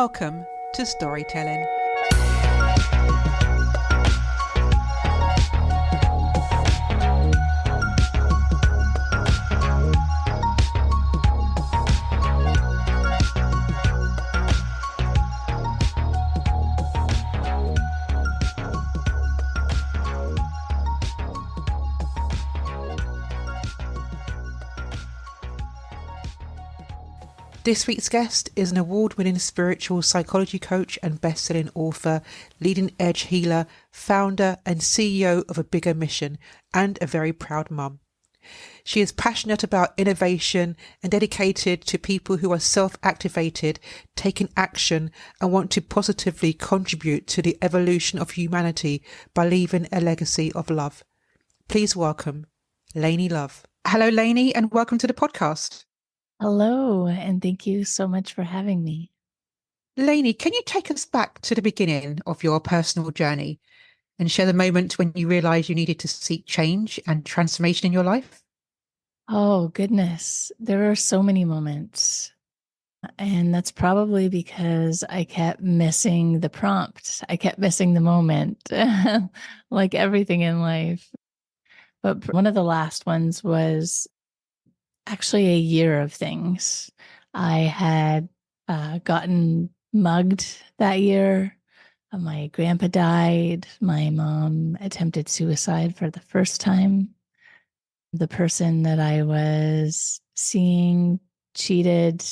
Welcome to Storytelling. This week's guest is an award-winning spiritual psychology coach and best-selling author, leading edge healer, founder and CEO of A Bigger Mission, and a very proud mum. She is passionate about innovation and dedicated to people who are self-activated, taking action and want to positively contribute to the evolution of humanity by leaving a legacy of love. Please welcome Lainne Love. Hello, Lainne, and welcome to the podcast. Hello, and thank you so much for having me. Lainne, can you take us back to the beginning of your personal journey and share the moment when you realized you needed to seek change and transformation in your life? Oh, goodness. There are so many moments. And that's probably because I kept missing the prompt. I kept missing the moment, like everything in life. But one of the last ones was actually a year of things. I had gotten mugged that year. My grandpa died. My mom attempted suicide for the first time. The person that I was seeing cheated.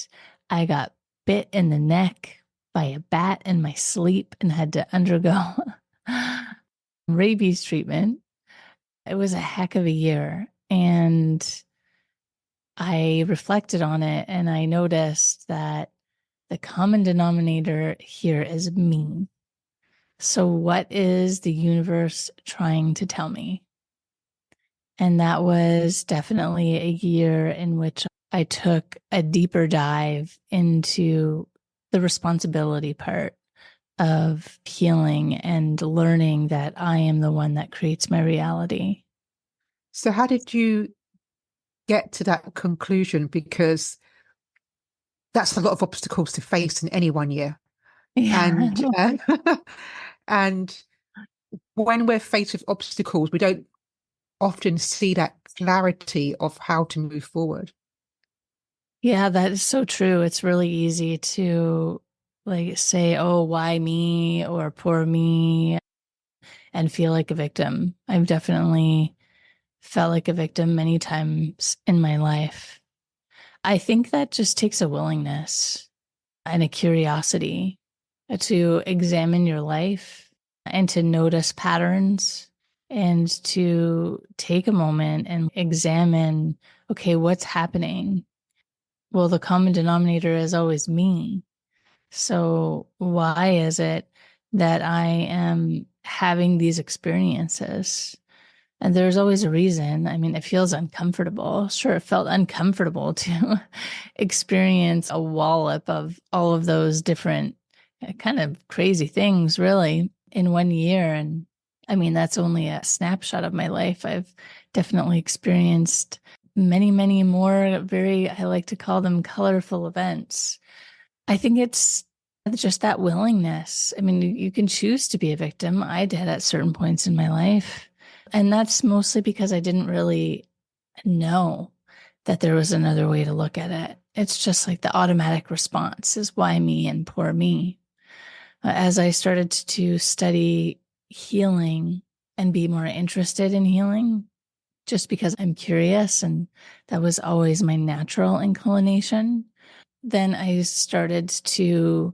I got bit in the neck by a bat in my sleep and had to undergo rabies treatment. It was a heck of a year. And I reflected on it and I noticed that the common denominator here is me. So, what is the universe trying to tell me? And that was definitely a year in which I took a deeper dive into the responsibility part of healing and learning that I am the one that creates my reality. So how did you get to that conclusion? Because that's a lot of obstacles to face in any one year. Yeah. And and when we're faced with obstacles, we don't often see that clarity of how to move forward. Yeah, that is so true. It's really easy to like say, oh, why me or poor me and feel like a victim. I've definitely felt like a victim many times in my life. I think that just takes a willingness and a curiosity to examine your life and to notice patterns and to take a moment and examine, okay, what's happening? Well, the common denominator is always me. So why is it that I am having these experiences? And there's always a reason. I mean, it feels uncomfortable. Sure, it felt uncomfortable to experience a wallop of all of those different kind of crazy things, really, in one year. And I mean, that's only a snapshot of my life. I've definitely experienced many, many more very, I like to call them colorful events. I think it's just that willingness. I mean, you can choose to be a victim. I did at certain points in my life. And that's mostly because I didn't really know that there was another way to look at it. It's just like the automatic response is why me and poor me. As I started to study healing and be more interested in healing, just because I'm curious and that was always my natural inclination, then I started to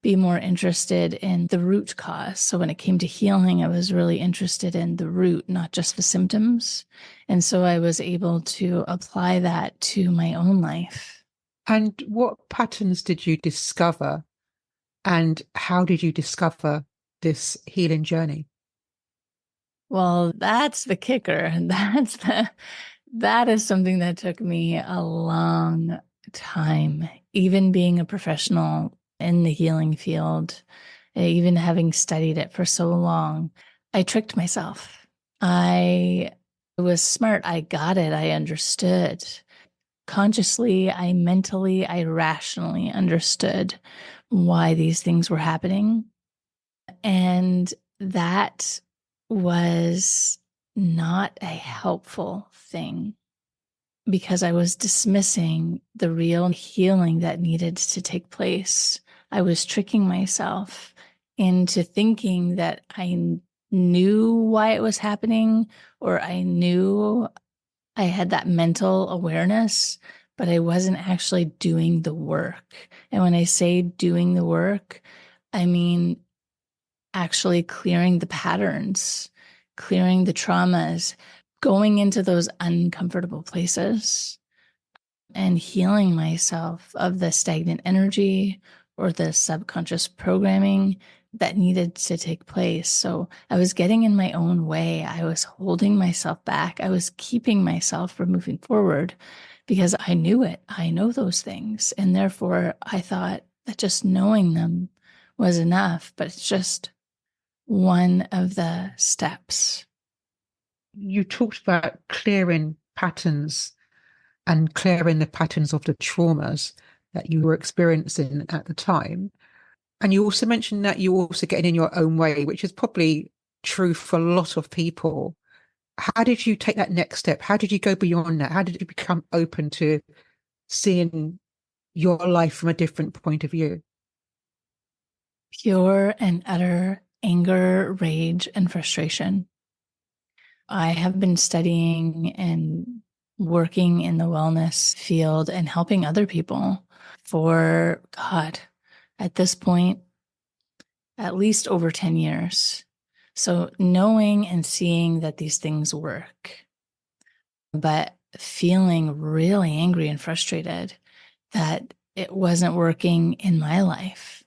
be more interested in the root cause. So when it came to healing, I was really interested in the root, not just the symptoms. And so I was able to apply that to my own life. And what patterns did you discover? And how did you discover this healing journey? Well, that's the kicker. That is something that took me a long time, even being a professional in the healing field, even having studied it for so long. I tricked myself. I was smart. I got it. I understood. Consciously, I mentally, I rationally understood why these things were happening. And that was not a helpful thing because I was dismissing the real healing that needed to take place. I was tricking myself into thinking that I knew why it was happening, or I knew I had that mental awareness, but I wasn't actually doing the work. And when I say doing the work, I mean actually clearing the patterns, clearing the traumas, going into those uncomfortable places and healing myself of the stagnant energy or the subconscious programming that needed to take place. So I was getting in my own way. I was holding myself back. I was keeping myself from moving forward because I knew it. I know those things. And therefore, I thought that just knowing them was enough, but it's just one of the steps. You talked about clearing patterns and clearing the patterns of the traumas that you were experiencing at the time. And you also mentioned that you also getting in your own way, which is probably true for a lot of people. How did you take that next step? How did you go beyond that? How did you become open to seeing your life from a different point of view? Pure and utter anger, rage, and frustration. I have been studying and working in the wellness field and helping other people for, God, at this point, at least over 10 years. So knowing and seeing that these things work, but feeling really angry and frustrated that it wasn't working in my life.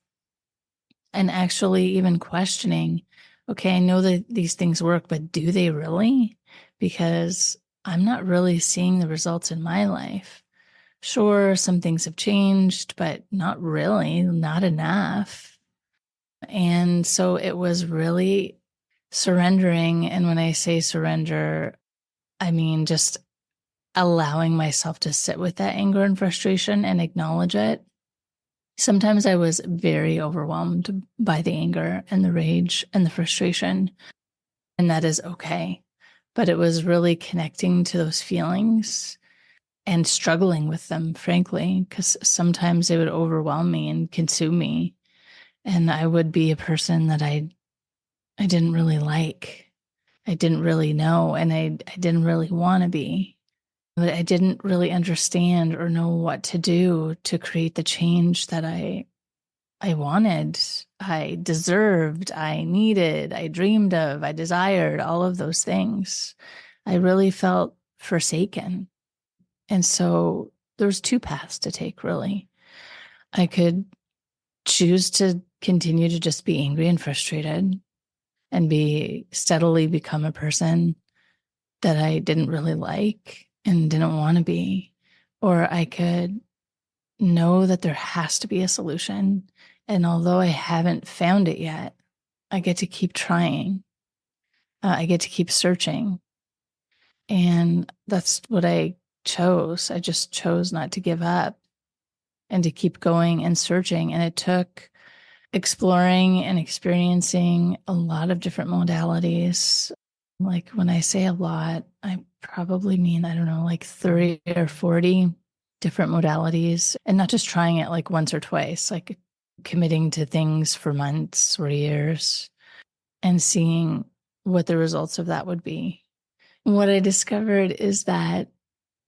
And actually even questioning, okay, I know that these things work, but do they really? Because I'm not really seeing the results in my life. Sure, some things have changed, but not really, not enough. And so it was really surrendering. And when I say surrender, I mean just allowing myself to sit with that anger and frustration and acknowledge it. Sometimes I was very overwhelmed by the anger and the rage and the frustration, and that is okay. But it was really connecting to those feelings and struggling with them, frankly, because sometimes they would overwhelm me and consume me. And I would be a person that I didn't really like. I didn't really know, and I didn't really want to be. But I didn't really understand or know what to do to create the change that I wanted, I deserved, I needed, I dreamed of, I desired, all of those things. I really felt forsaken. And so there's two paths to take, really. I could choose to continue to just be angry and frustrated and be steadily become a person that I didn't really like and didn't want to be. Or I could know that there has to be a solution. And although I haven't found it yet, I get to keep trying. I get to keep searching. And that's what I chose. I just chose not to give up and to keep going and searching. And it took exploring and experiencing a lot of different modalities. Like when I say a lot, I probably mean, I don't know, like 30 or 40 different modalities, and not just trying it like once or twice, like committing to things for months or years and seeing what the results of that would be. What I discovered is that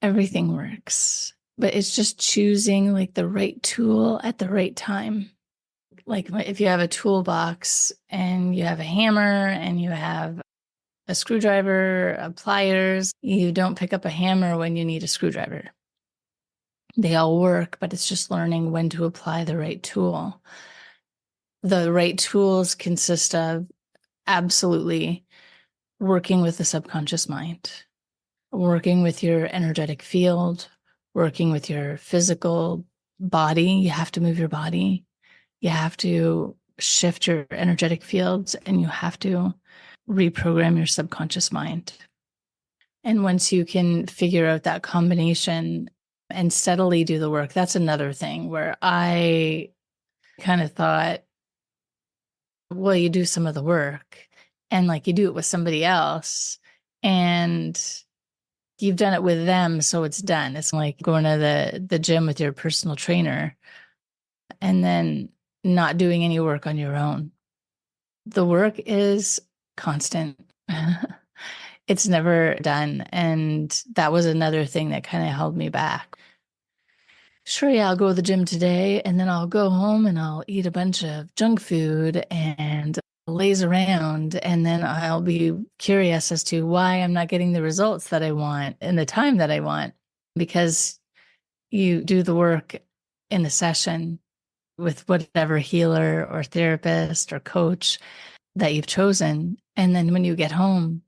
everything works, but it's just choosing like the right tool at the right time. Like if you have a toolbox and you have a hammer and you have a screwdriver, pliers, you don't pick up a hammer when you need a screwdriver. They all work, but it's just learning when to apply the right tool. The right tools consist of absolutely working with the subconscious mind, working with your energetic field, working with your physical body. You have to move your body. You have to shift your energetic fields, and you have to reprogram your subconscious mind. And once you can figure out that combination and steadily do the work, that's another thing where I kind of thought, well, you do some of the work and like you do it with somebody else and you've done it with them, so it's done. It's like going to the gym with your personal trainer and then not doing any work on your own. The work is constant. It's never done. And that was another thing that kind of held me back. Sure, yeah, I'll go to the gym today and then I'll go home and I'll eat a bunch of junk food and laze around. And then I'll be curious as to why I'm not getting the results that I want in the time that I want. Because you do the work in a session with whatever healer or therapist or coach that you've chosen. And then when you get home,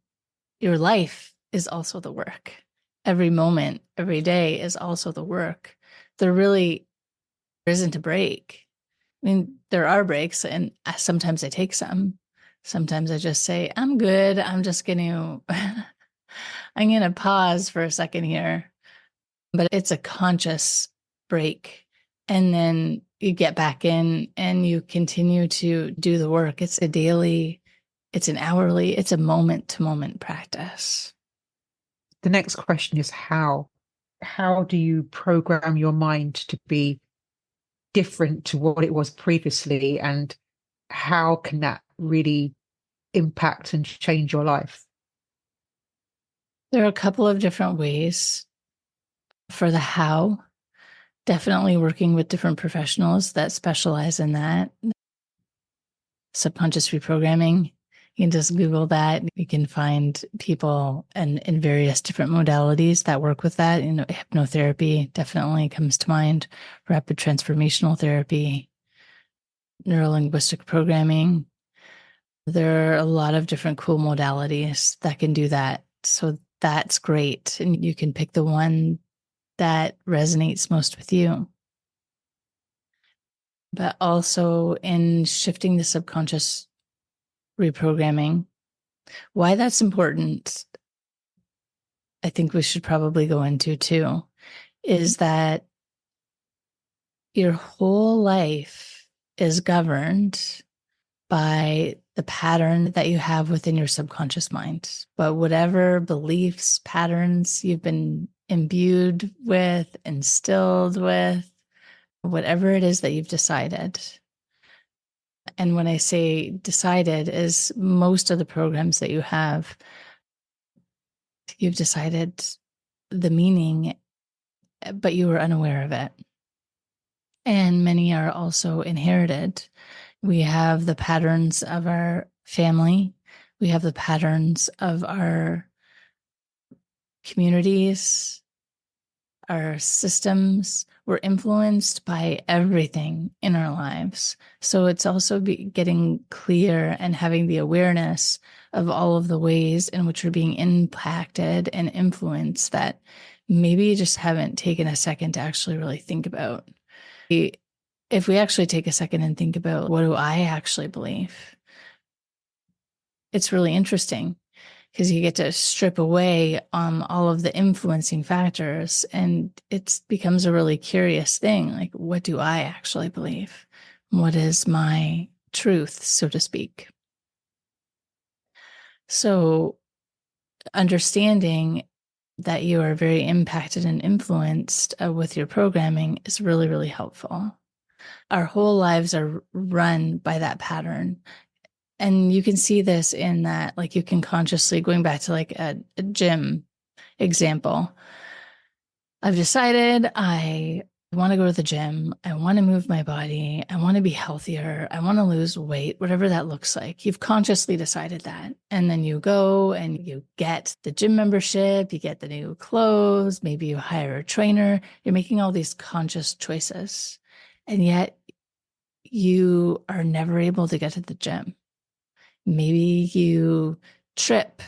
your life is also the work. Every moment, every day is also the work. There really isn't a break. I mean, there are breaks, and sometimes I take some. Sometimes I just say, I'm good. I'm just going to, I'm going to pause for a second here. But it's a conscious break. And then you get back in and you continue to do the work. It's a daily, it's an hourly, it's a moment to moment practice. The next question is how? How do you program your mind to be different to what it was previously? And how can that really impact and change your life? There are a couple of different ways for the how. Definitely working with different professionals that specialize in that. Subconscious reprogramming. You can just Google that. You can find people and in various different modalities that work with that. You know, hypnotherapy definitely comes to mind, rapid transformational therapy, neurolinguistic programming. There are a lot of different cool modalities that can do that. So that's great. And you can pick the one that resonates most with you. But also in shifting the subconscious reprogramming, why that's important, I think we should probably go into too, is that your whole life is governed by the pattern that you have within your subconscious mind. But whatever beliefs, patterns you've been imbued with, instilled with, whatever it is that you've decided. And when I say decided, is most of the programs that you have, you've decided the meaning, but you were unaware of it. And many are also inherited. We have the patterns of our family, we have the patterns of our communities, our systems. We're influenced by everything in our lives. So it's also getting clear and having the awareness of all of the ways in which we're being impacted and influenced that maybe you just haven't taken a second to actually really think about. If we actually take a second and think about, what do I actually believe? It's really interesting because you get to strip away all of the influencing factors, and it becomes a really curious thing. Like, what do I actually believe? What is my truth, so to speak? So understanding that you are very impacted and influenced with your programming is really, really helpful. Our whole lives are run by that pattern. And you can see this in that, like, you can consciously, going back to like a gym example, I've decided I want to go to the gym. I want to move my body. I want to be healthier. I want to lose weight, whatever that looks like. You've consciously decided that. And then you go and you get the gym membership, you get the new clothes, maybe you hire a trainer. You're making all these conscious choices. And yet you are never able to get to the gym. Maybe you trip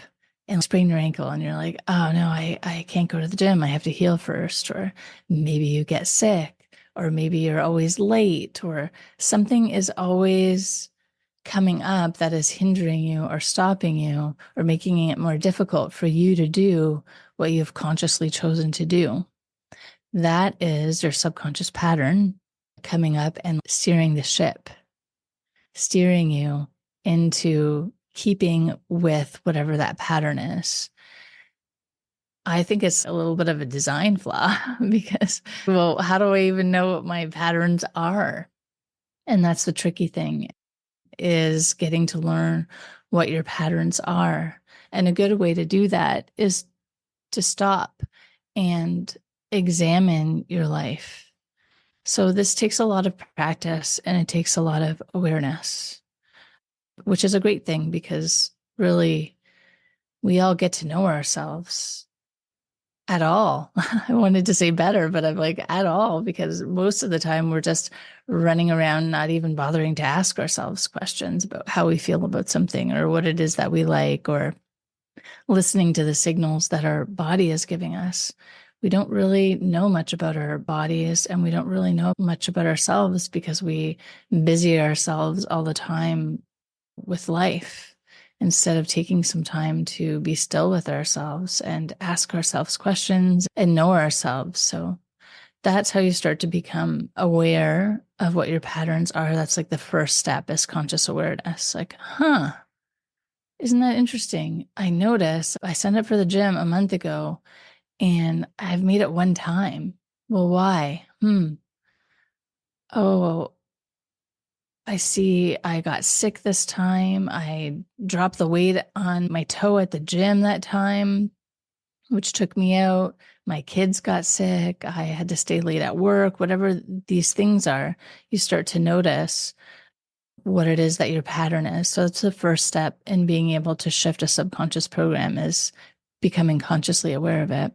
and sprain your ankle and you're like, oh no, I can't go to the gym. I have to heal first. Or maybe you get sick, or maybe you're always late, or something is always coming up that is hindering you or stopping you or making it more difficult for you to do what you've consciously chosen to do. That is your subconscious pattern. coming up and steering the ship, steering you into keeping with whatever that pattern is. I think it's a little bit of a design flaw because, well, how do I even know what my patterns are? And that's the tricky thing, is getting to learn what your patterns are. And a good way to do that is to stop and examine your life. So this takes a lot of practice and it takes a lot of awareness, which is a great thing because really we all get to know ourselves at all. I wanted to say better, but I'm like, at all, because most of the time we're just running around, not even bothering to ask ourselves questions about how we feel about something or what it is that we like, or listening to the signals that our body is giving us. We don't really know much about our bodies, and we don't really know much about ourselves because we busy ourselves all the time with life, instead of taking some time to be still with ourselves and ask ourselves questions and know ourselves. So that's how you start to become aware of what your patterns are. That's like the first step, is conscious awareness. Like, isn't that interesting? I notice I signed up for the gym a month ago and I've made it one time. Well, why? Oh, I see I got sick this time. I dropped the weight on my toe at the gym that time, which took me out. My kids got sick. I had to stay late at work. Whatever these things are, you start to notice what it is that your pattern is. So it's the first step in being able to shift a subconscious program, is becoming consciously aware of it.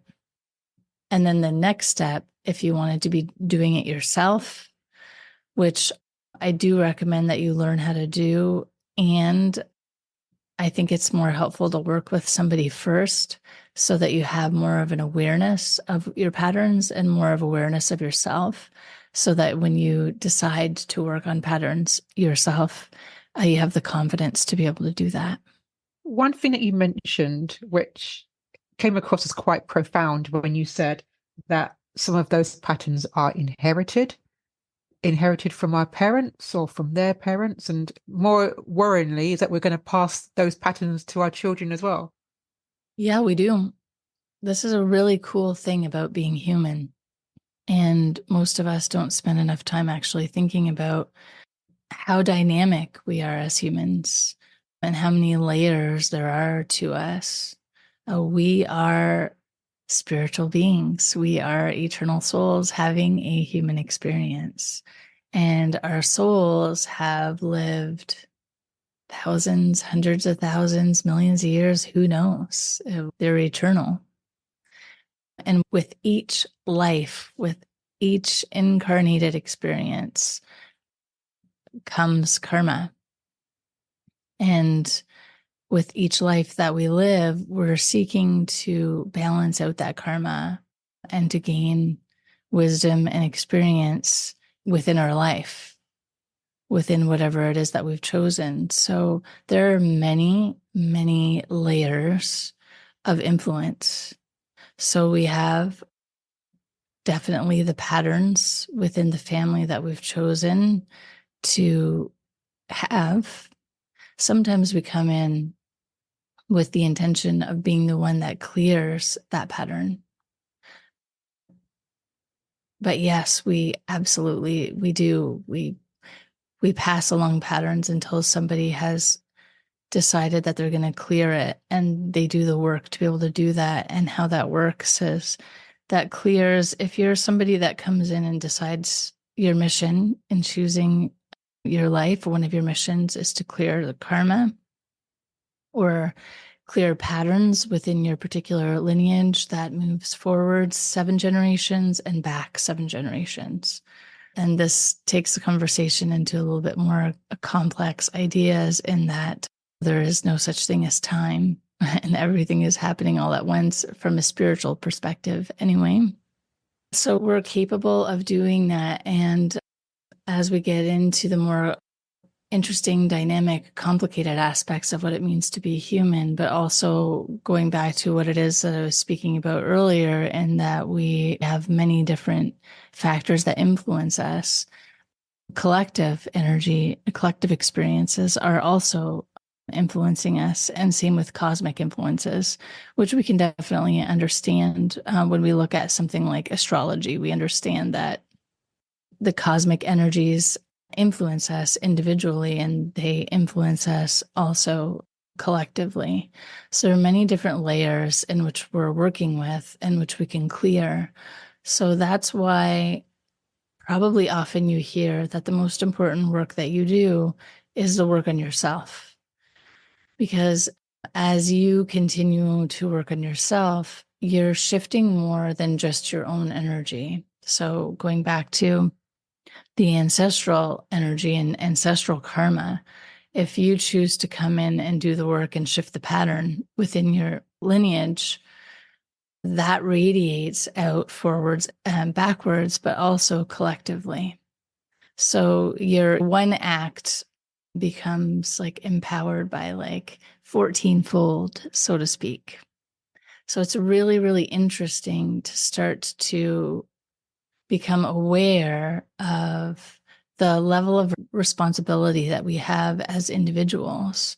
And then the next step, if you wanted to be doing it yourself, which I do recommend that you learn how to do. And I think it's more helpful to work with somebody first so that you have more of an awareness of your patterns and more of awareness of yourself, so that when you decide to work on patterns yourself, you have the confidence to be able to do that. One thing that you mentioned, which came across as quite profound, when you said that some of those patterns are inherited from our parents or from their parents, and more worryingly is that we're going to pass those patterns to our children as well. Yeah, we do. This is a really cool thing about being human. And most of us don't spend enough time actually thinking about how dynamic we are as humans and how many layers there are to us. We are spiritual beings. We are eternal souls having a human experience. And our souls have lived thousands, hundreds of thousands, millions of years. Who knows? They're eternal. And with each life, with each incarnated experience, comes karma. And with each life that we live, we're seeking to balance out that karma and to gain wisdom and experience within our life, within whatever it is that we've chosen. So there are many, many layers of influence. So we have definitely the patterns within the family that we've chosen to have. Sometimes we come in with the intention of being the one that clears that pattern. But yes, we absolutely, we do. We pass along patterns until somebody has decided that they're going to clear it, and they do the work to be able to do that. And how that works is that clears, if you're somebody that comes in and decides your mission in choosing your life, one of your missions is to clear the karma or clear patterns within your particular lineage that moves forward 7 generations and back 7 generations. And this takes the conversation into a little bit more complex ideas, in that there is no such thing as time and everything is happening all at once from a spiritual perspective anyway. So we're capable of doing that. And as we get into the more interesting, dynamic, complicated aspects of what it means to be human, but also going back to what it is that I was speaking about earlier, and that we have many different factors that influence us. collective energy, collective experiences are also influencing us, and same with cosmic influences, which we can definitely understand when we look at something like astrology. We understand that the cosmic energies influence us individually and they influence us also collectively. So there are many different layers in which we're working with and which we can clear. So that's why probably often you hear that the most important work that you do is the work on yourself. Because as you continue to work on yourself, you're shifting more than just your own energy. So going back to the ancestral energy and ancestral karma, if you choose to come in and do the work and shift the pattern within your lineage, that radiates out forwards and backwards, but also collectively. So your one act becomes like empowered by like 14-fold, so to speak. So it's really, really interesting to start to become aware of the level of responsibility that we have as individuals,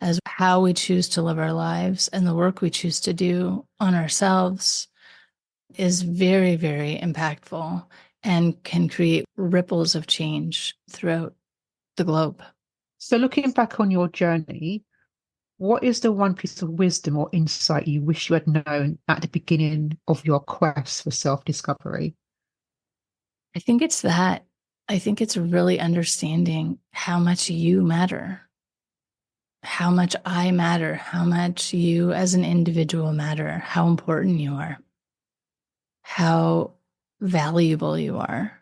as how we choose to live our lives and the work we choose to do on ourselves is very, very impactful and can create ripples of change throughout the globe. So, looking back on your journey, what is the one piece of wisdom or insight you wish you had known at the beginning of your quest for self-discovery? I think it's that. I think it's really understanding how much you matter, how much I matter, how much you as an individual matter, how important you are, how valuable you are,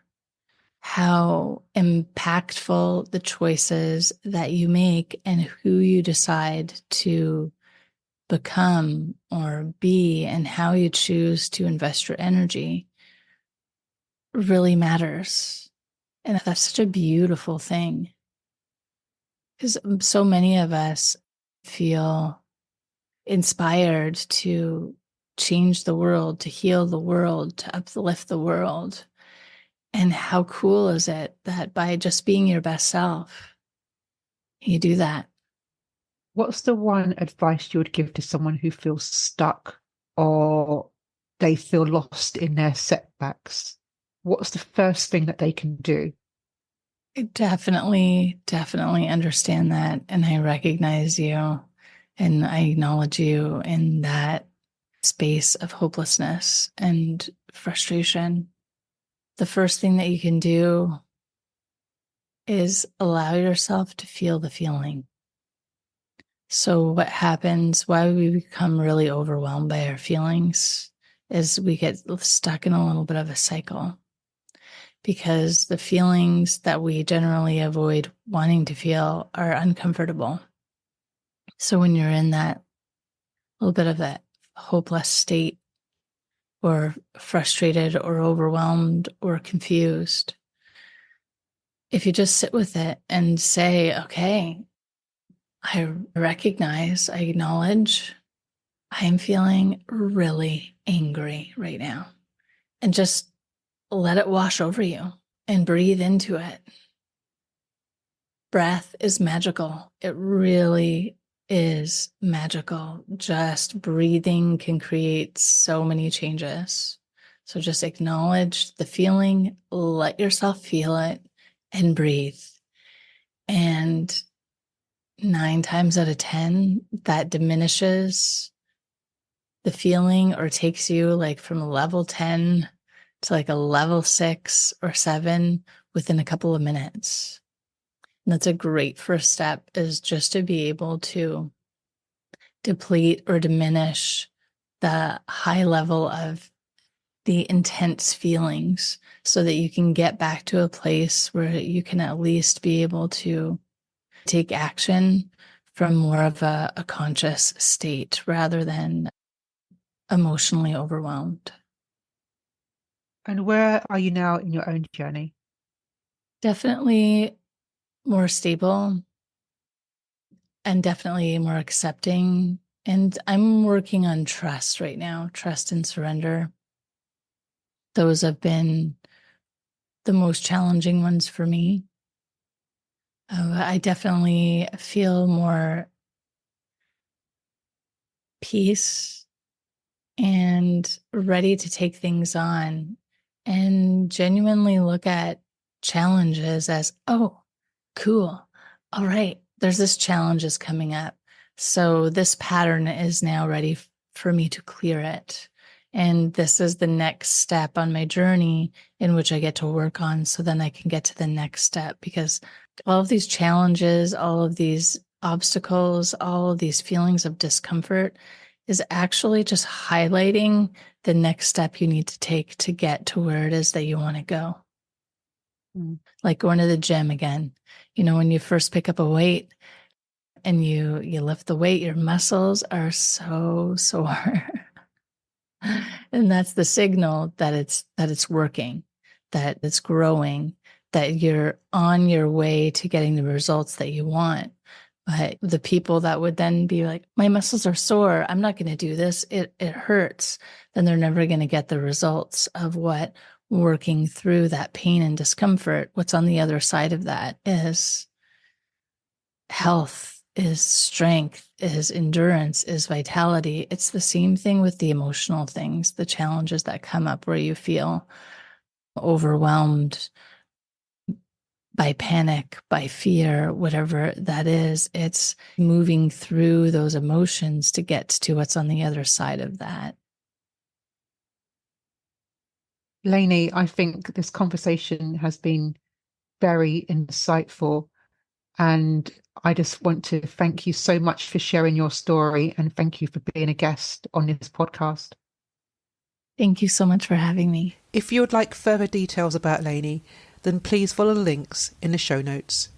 how impactful the choices that you make and who you decide to become or be, and how you choose to invest your energy really matters. And that's such a beautiful thing because so many of us feel inspired to change the world, to heal the world, to uplift the world. And how cool is it that by just being your best self, you do that? What's the one advice you would give to someone who feels stuck or they feel lost in their setbacks? What's the first thing that they can do? I definitely, definitely understand that. And I recognize you and I acknowledge you in that space of hopelessness and frustration. The first thing that you can do is allow yourself to feel the feeling. So, what happens, why we become really overwhelmed by our feelings, is we get stuck in a little bit of a cycle because the feelings that we generally avoid wanting to feel are uncomfortable. So, when you're in that little bit of that hopeless state, or frustrated, or overwhelmed, or confused, if you just sit with it and say, okay, I recognize, I acknowledge, I am feeling really angry right now. And just let it wash over you and breathe into it. Breath is magical. It really is magical. Just breathing can create so many changes. So just acknowledge the feeling, let yourself feel it, and breathe. And 9 times out of 10, that diminishes the feeling or takes you like from a level 10 to like a level 6 or 7 within a couple of minutes. And that's a great first step, is just to be able to deplete or diminish the high level of the intense feelings so that you can get back to a place where you can at least be able to take action from more of a conscious state rather than emotionally overwhelmed. And where are you now in your own journey? Definitely more stable and definitely more accepting. And I'm working on trust right now, trust and surrender. Those have been the most challenging ones for me. I definitely feel more peace and ready to take things on and genuinely look at challenges as, oh, cool. All right, there's this challenge is coming up. So this pattern is now ready for me to clear it. And this is the next step on my journey in which I get to work on so then I can get to the next step, because all of these challenges, all of these obstacles, all of these feelings of discomfort is actually just highlighting the next step you need to take to get to where it is that you want to go. Like going to the gym again. You know, when you first pick up a weight and you lift the weight, your muscles are so sore. And that's the signal that it's working, that it's growing, that you're on your way to getting the results that you want. But the people that would then be like, my muscles are sore, I'm not going to do this, it hurts, then they're never going to get the results of what working through that pain and discomfort, what's on the other side of that is health, is strength, is endurance, is vitality. It's the same thing with the emotional things, the challenges that come up where you feel overwhelmed by panic, by fear, whatever that is. It's moving through those emotions to get to what's on the other side of that. Lainey, I think this conversation has been very insightful. And I just want to thank you so much for sharing your story and thank you for being a guest on this podcast. Thank you so much for having me. If you would like further details about Lainey, then please follow the links in the show notes.